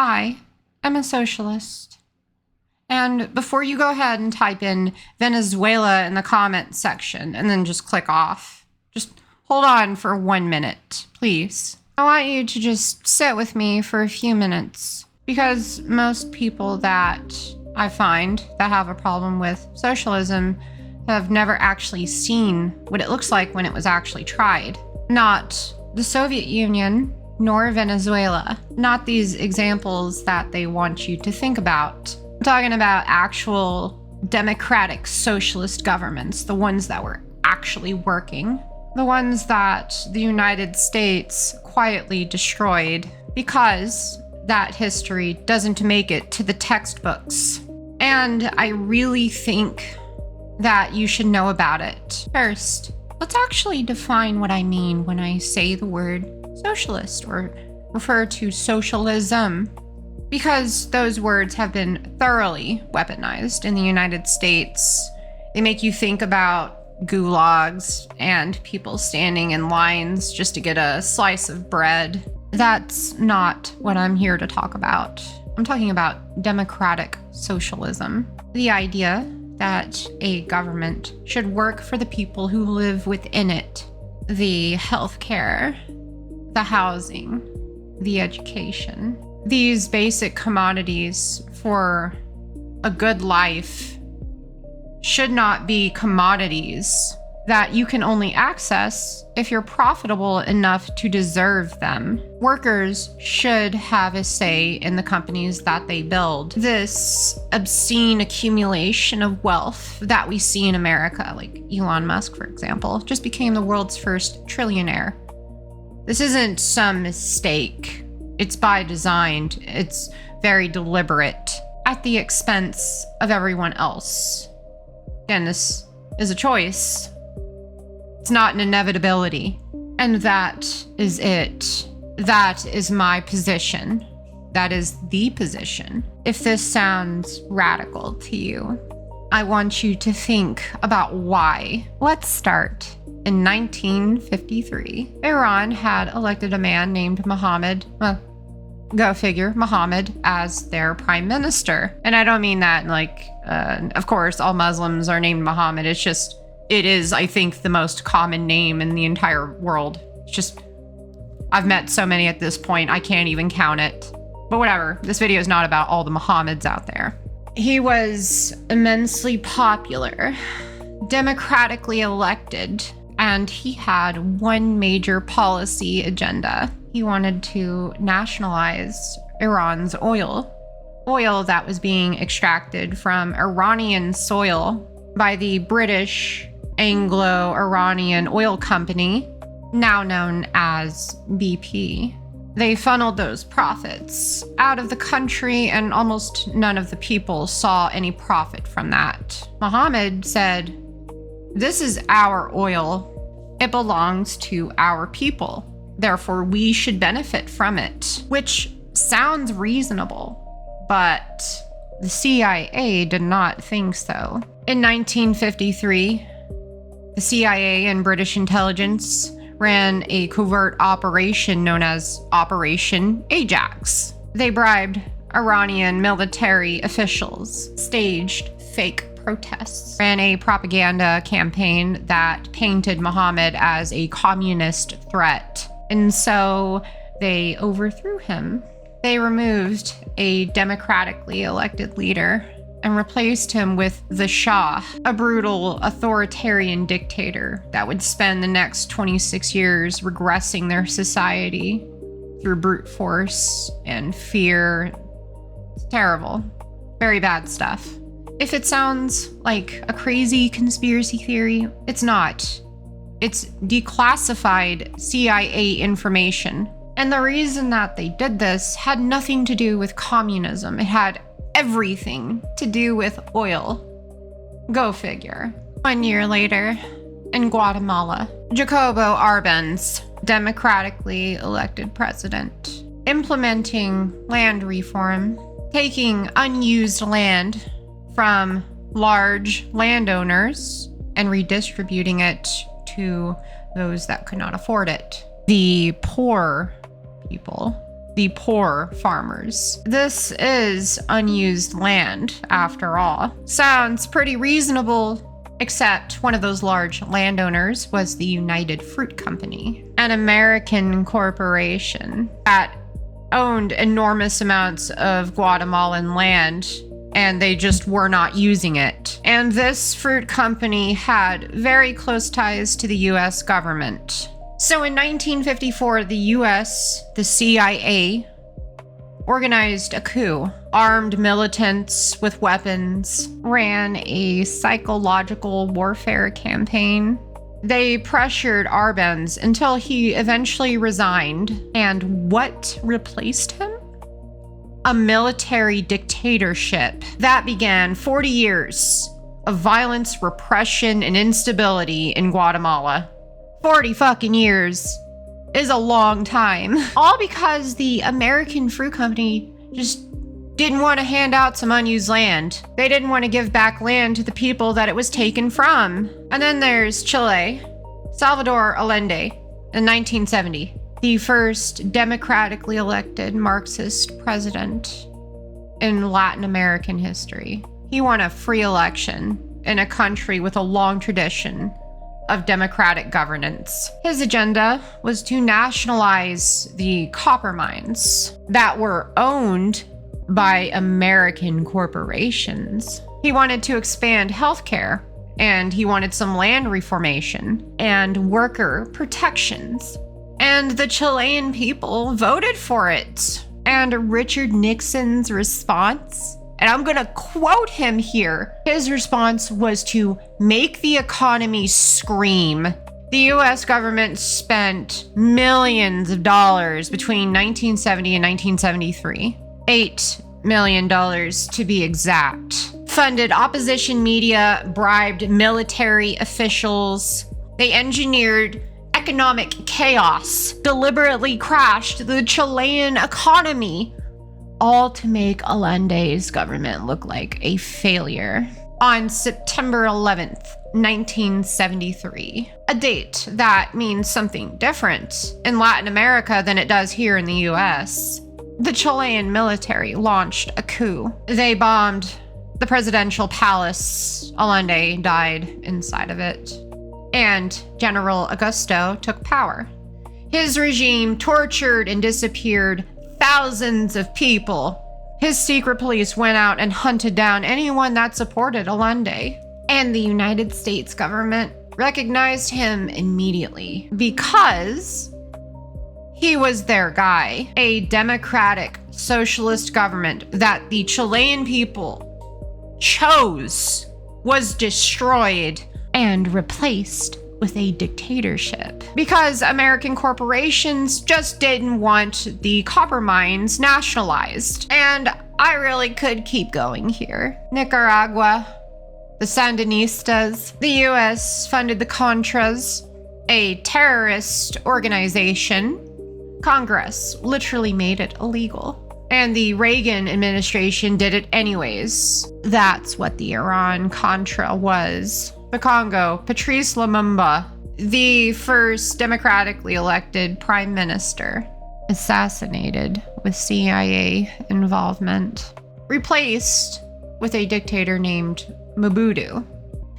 I am a socialist. And before you go ahead and type in Venezuela in the comments section and then just click off, just hold on for 1 minute, please. I want you to just sit with me for a few minutes, because most people that I find that have a problem with socialism have never actually seen what it looks like when it was actually tried. Not the Soviet Union, nor Venezuela. Not these examples that they want you to think about. I'm talking about actual democratic socialist governments, the ones that were actually working. The ones that the United States quietly destroyed because that history doesn't make it to the textbooks. And I really think that you should know about it. First, let's actually define what I mean when I say the word socialist or refer to socialism, because those words have been thoroughly weaponized in the United States. They make you think about gulags and people standing in lines just to get a slice of bread. That's not what I'm here to talk about. I'm talking about democratic socialism. The idea that a government should work for the people who live within it. The healthcare, the housing, the education. These basic commodities for a good life should not be commodities that you can only access if you're profitable enough to deserve them. Workers should have a say in the companies that they build. This obscene accumulation of wealth that we see in America, like Elon Musk, for example, just became the world's first trillionaire. This isn't some mistake. It's by design. It's very deliberate at the expense of everyone else. Again, this is a choice. It's not an inevitability. And that is it. That is my position. That is the position. If this sounds radical to you, I want you to think about why. Let's start. In 1953, Iran had elected a man named Mohammed, go figure, Mohammed, as their prime minister. And I don't mean that like, of course, all Muslims are named Mohammed. It's just, it is, I think, the most common name in the entire world. It's just, I've met so many at this point, I can't even count it. But whatever, this video is not about all the Mohammeds out there. He was immensely popular, democratically elected, and he had one major policy agenda. He wanted to nationalize Iran's oil that was being extracted from Iranian soil by the British Anglo-Iranian Oil Company, now known as BP. They funneled those profits out of the country, and almost none of the people saw any profit from that. Mohammed said, "This is our oil. It belongs to our people. Therefore, we should benefit from it," which sounds reasonable, but the CIA did not think so. In 1953, the CIA and British intelligence ran a covert operation known as Operation Ajax. They bribed Iranian military officials, staged fake protests, ran a propaganda campaign that painted Mohammed as a communist threat. And so they overthrew him. They removed a democratically elected leader and replaced him with the Shah, a brutal authoritarian dictator that would spend the next 26 years regressing their society through brute force and fear. It's terrible. Very bad stuff. If it sounds like a crazy conspiracy theory, it's not. It's declassified CIA information. And the reason that they did this had nothing to do with communism. It had everything to do with oil. Go figure. 1 year later, in Guatemala, Jacobo Arbenz, democratically elected president, implementing land reform, taking unused land from large landowners and redistributing it to those that could not afford it. The poor people the poor farmers. This is unused land, after all. Sounds pretty reasonable, except one of those large landowners was the United Fruit Company, an American corporation that owned enormous amounts of Guatemalan land, and they just were not using it. And this fruit company had very close ties to the US government. So in 1954, the US, the CIA, organized a coup. Armed militants with weapons ran a psychological warfare campaign. They pressured Arbenz until he eventually resigned. And what replaced him? A military dictatorship that began 40 years of violence, repression, and instability in Guatemala. 40 fucking years is a long time. All because the American Fruit Company just didn't want to hand out some unused land. They didn't want to give back land to the people that it was taken from. And then there's Chile. Salvador Allende in 1970, the first democratically elected Marxist president in Latin American history. He won a free election in a country with a long tradition of democratic governance. His agenda was to nationalize the copper mines that were owned by American corporations. He wanted to expand healthcare, and he wanted some land reformation and worker protections. And the Chilean people voted for it. And Richard Nixon's response, and I'm gonna quote him here, his response was to make the economy scream. The US government spent millions of dollars between 1970 and 1973. $8 million to be exact. Funded opposition media, bribed military officials. They engineered economic chaos, deliberately crashed the Chilean economy, all to make Allende's government look like a failure. On September 11th, 1973, a date that means something different in Latin America than it does here in the US, the Chilean military launched a coup. They bombed the presidential palace. Allende died inside of it. And General Augusto took power. His regime tortured and disappeared thousands of people. His secret police went out and hunted down anyone that supported Allende. And the United States government recognized him immediately because he was their guy. A democratic socialist government that the Chilean people chose was destroyed and replaced with a dictatorship because American corporations just didn't want the copper mines nationalized. And I really could keep going here. Nicaragua, the Sandinistas, the US funded the Contras, a terrorist organization. Congress literally made it illegal. And the Reagan administration did it anyways. That's what the Iran-Contra was. The Congo, Patrice Lumumba, the first democratically elected prime minister, assassinated with CIA involvement, replaced with a dictator named Mobutu,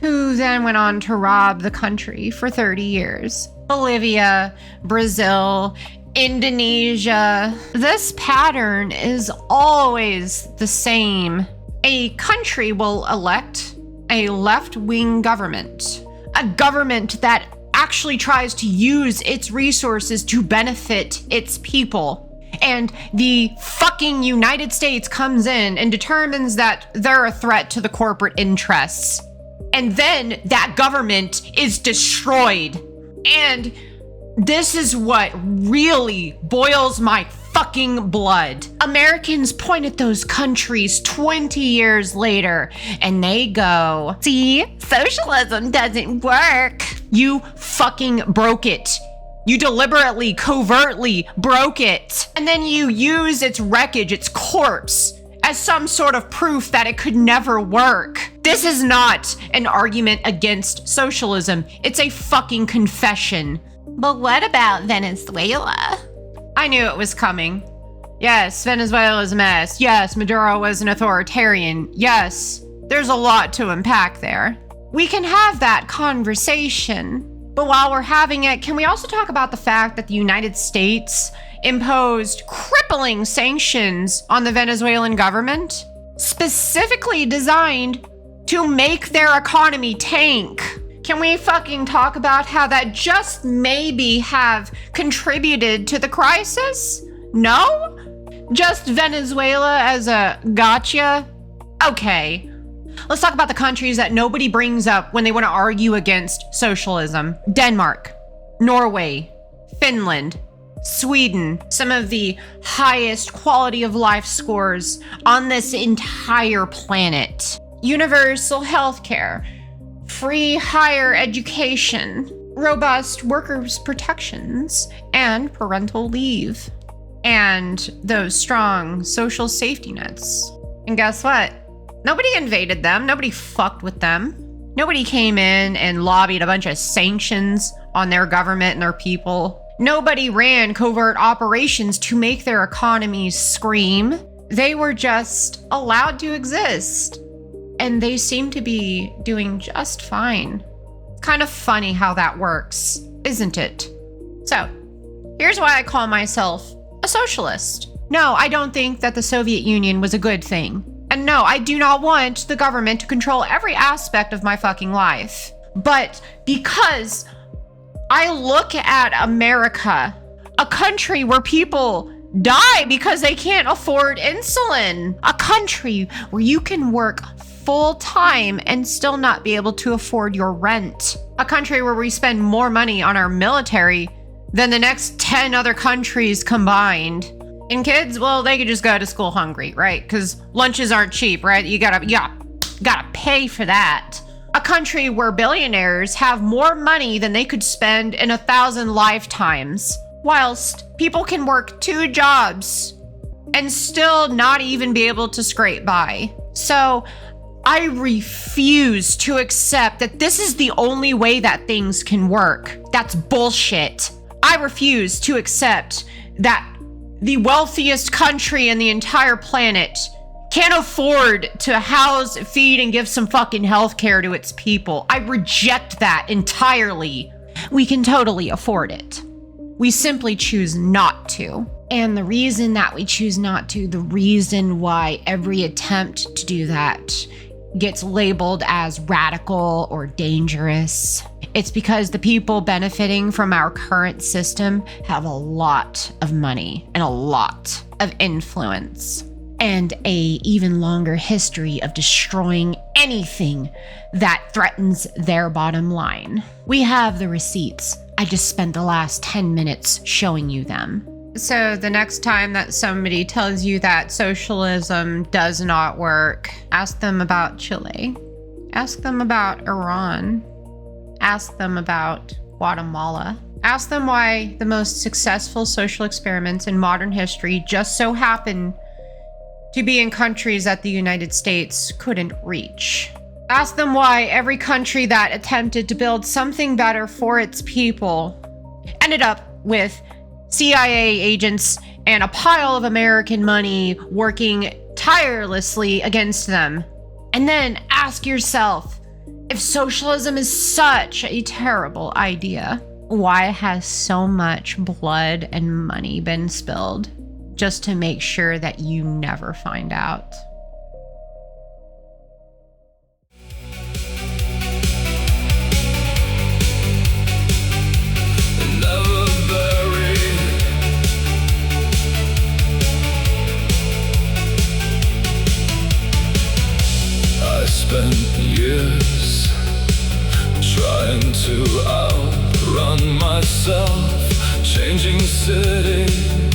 who then went on to rob the country for 30 years. Bolivia, Brazil, Indonesia. This pattern is always the same. A country will elect a left-wing government, a government that actually tries to use its resources to benefit its people. And the fucking United States comes in and determines that they're a threat to the corporate interests. And then that government is destroyed. And this is what really boils my fucking blood. Americans point at those countries 20 years later and they go, "See, socialism doesn't work." You fucking broke it. You deliberately, covertly broke it. And then you use its wreckage, its corpse, as some sort of proof that it could never work. This is not an argument against socialism. It's a fucking confession. But what about Venezuela? I knew it was coming. Yes, Venezuela's a mess. Yes, Maduro was an authoritarian. Yes, there's a lot to unpack there. We can have that conversation. But while we're having it, can we also talk about the fact that the United States imposed crippling sanctions on the Venezuelan government, specifically designed to make their economy tank? Can we fucking talk about how that just maybe have contributed to the crisis? No? Just Venezuela as a gotcha? Okay. Let's talk about the countries that nobody brings up when they want to argue against socialism. Denmark, Norway, Finland, Sweden, some of the highest quality of life scores on this entire planet. Universal healthcare, free higher education, robust workers' protections, and parental leave. And those strong social safety nets. And guess what? Nobody invaded them. Nobody fucked with them. Nobody came in and lobbied a bunch of sanctions on their government and their people. Nobody ran covert operations to make their economies scream. They were just allowed to exist. And they seem to be doing just fine. Kind of funny how that works, isn't it? So, here's why I call myself a socialist. No, I don't think that the Soviet Union was a good thing. And no, I do not want the government to control every aspect of my fucking life. But because I look at America, a country where people die because they can't afford insulin, a country where you can work full time and still not be able to afford your rent, a country where we spend more money on our military than the next 10 other countries combined. And kids, well, they could just go to school hungry, right? Because lunches aren't cheap, right? You gotta pay for that. A country where billionaires have more money than they could spend in 1,000 lifetimes, whilst people can work 2 jobs and still not even be able to scrape by. So I refuse to accept that this is the only way that things can work. That's bullshit. I refuse to accept that the wealthiest country in the entire planet can't afford to house, feed, and give some fucking healthcare to its people. I reject that entirely. We can totally afford it. We simply choose not to. And the reason that we choose not to, the reason why every attempt to do that gets labeled as radical or dangerous, it's because the people benefiting from our current system have a lot of money and a lot of influence and a even longer history of destroying anything that threatens their bottom line. We have the receipts. I just spent the last 10 minutes showing you them. So the next time that somebody tells you that socialism does not work, ask them about Chile. Ask them about Iran. Ask them about Guatemala. Ask them why the most successful social experiments in modern history just so happen to be in countries that the United States couldn't reach. Ask them why every country that attempted to build something better for its people ended up with CIA agents and a pile of American money working tirelessly against them. And then ask yourself, if socialism is such a terrible idea, why has so much blood and money been spilled just to make sure that you never find out? Spent years trying to outrun myself, changing cities